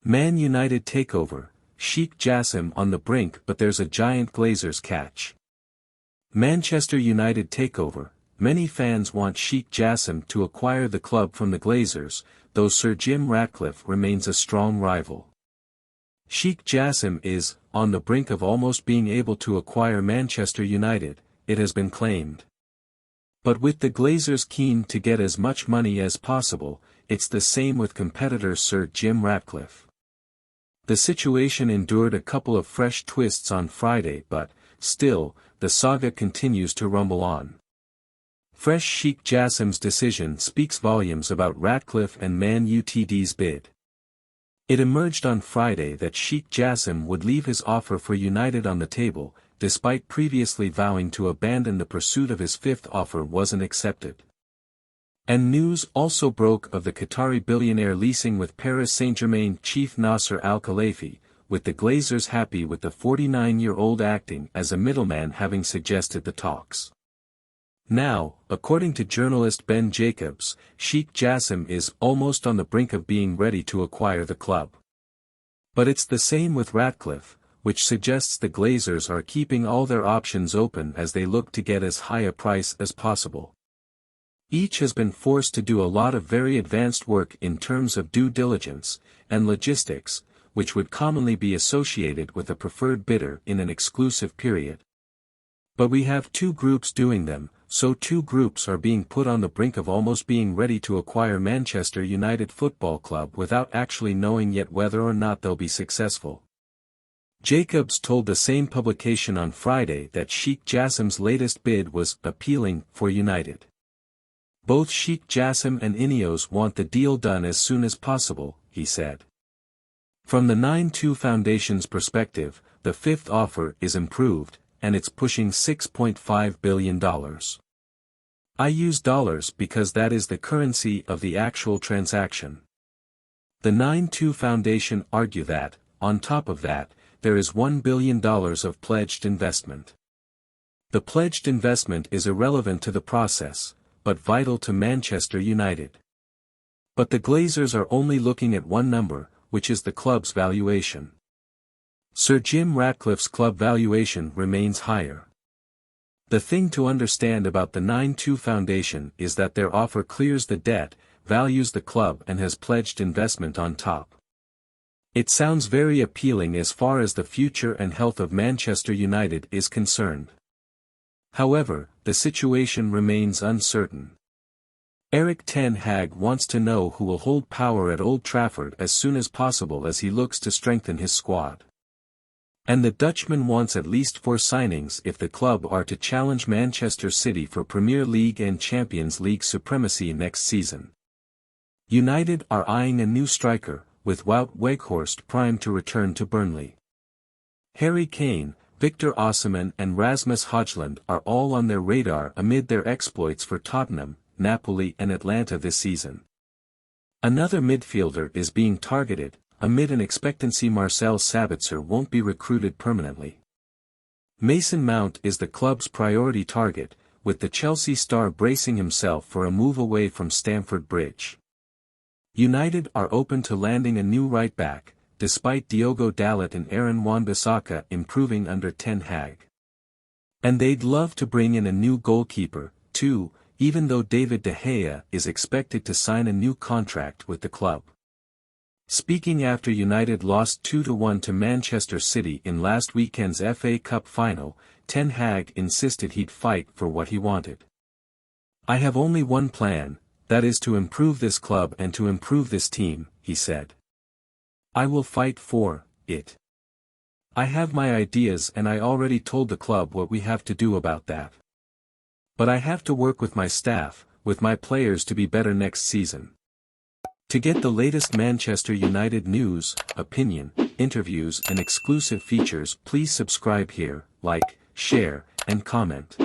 Man United takeover, Sheikh Jassim on the brink, but there's a giant Glazers catch. Manchester United takeover. Many fans want Sheikh Jassim to acquire the club from the Glazers, though Sir Jim Ratcliffe remains a strong rival. Sheikh Jassim is on the brink of almost being able to acquire Manchester United, it has been claimed. But with the Glazers keen to get as much money as possible, it's the same with competitor Sir Jim Ratcliffe. The situation endured a couple of fresh twists on Friday, but, still, the saga continues to rumble on. Fresh Sheikh Jassim's decision speaks volumes about Ratcliffe and Man Utd's bid. It emerged on Friday that Sheikh Jassim would leave his offer for United on the table, despite previously vowing to abandon the pursuit of his fifth offer wasn't accepted. And news also broke of the Qatari billionaire leasing with Paris Saint-Germain chief Nasser Al-Khelaifi, with the Glazers happy with the 49-year-old acting as a middleman, having suggested the talks. Now, according to journalist Ben Jacobs, Sheikh Jassim is almost on the brink of being ready to acquire the club. But it's the same with Ratcliffe, which suggests the Glazers are keeping all their options open as they look to get as high a price as possible. Each has been forced to do a lot of very advanced work in terms of due diligence and logistics, which would commonly be associated with a preferred bidder in an exclusive period. But we have two groups doing them, so two groups are being put on the brink of almost being ready to acquire Manchester United Football Club without actually knowing yet whether or not they'll be successful. Jacobs told the same publication on Friday that Sheikh Jassim's latest bid was appealing for United. Both Sheikh Jassim and Ineos want the deal done as soon as possible, he said. From the 9-2 Foundation's perspective, the fifth offer is improved, and it's pushing $6.5 billion. I use dollars because that is the currency of the actual transaction. The 9-2 Foundation argue that, on top of that, there is $1 billion of pledged investment. The pledged investment is irrelevant to the process, but vital to Manchester United. But the Glazers are only looking at one number, which is the club's valuation. Sir Jim Ratcliffe's club valuation remains higher. The thing to understand about the 9-2 Foundation is that their offer clears the debt, values the club, and has pledged investment on top. It sounds very appealing as far as the future and health of Manchester United is concerned. However, the situation remains uncertain. Erik Ten Hag wants to know who will hold power at Old Trafford as soon as possible as he looks to strengthen his squad. And the Dutchman wants at least 4 signings if the club are to challenge Manchester City for Premier League and Champions League supremacy next season. United are eyeing a new striker, with Wout Weghorst primed to return to Burnley. Harry Kane, Victor Osimhen and Rasmus Højlund are all on their radar amid their exploits for Tottenham, Napoli and Atlanta this season. Another midfielder is being targeted, amid an expectancy Marcel Sabitzer won't be recruited permanently. Mason Mount is the club's priority target, with the Chelsea star bracing himself for a move away from Stamford Bridge. United are open to landing a new right-back, despite Diogo Dalot and Aaron Wan-Bissaka improving under Ten Hag. And they'd love to bring in a new goalkeeper, too, even though David De Gea is expected to sign a new contract with the club. Speaking after United lost 2-1 to Manchester City in last weekend's FA Cup final, Ten Hag insisted he'd fight for what he wanted. "I have only one plan, that is to improve this club and to improve this team," he said. "I will fight for it. I have my ideas and I already told the club what we have to do about that. But I have to work with my staff, with my players to be better next season." To get the latest Manchester United news, opinion, interviews and exclusive features, please subscribe here, like, share, and comment.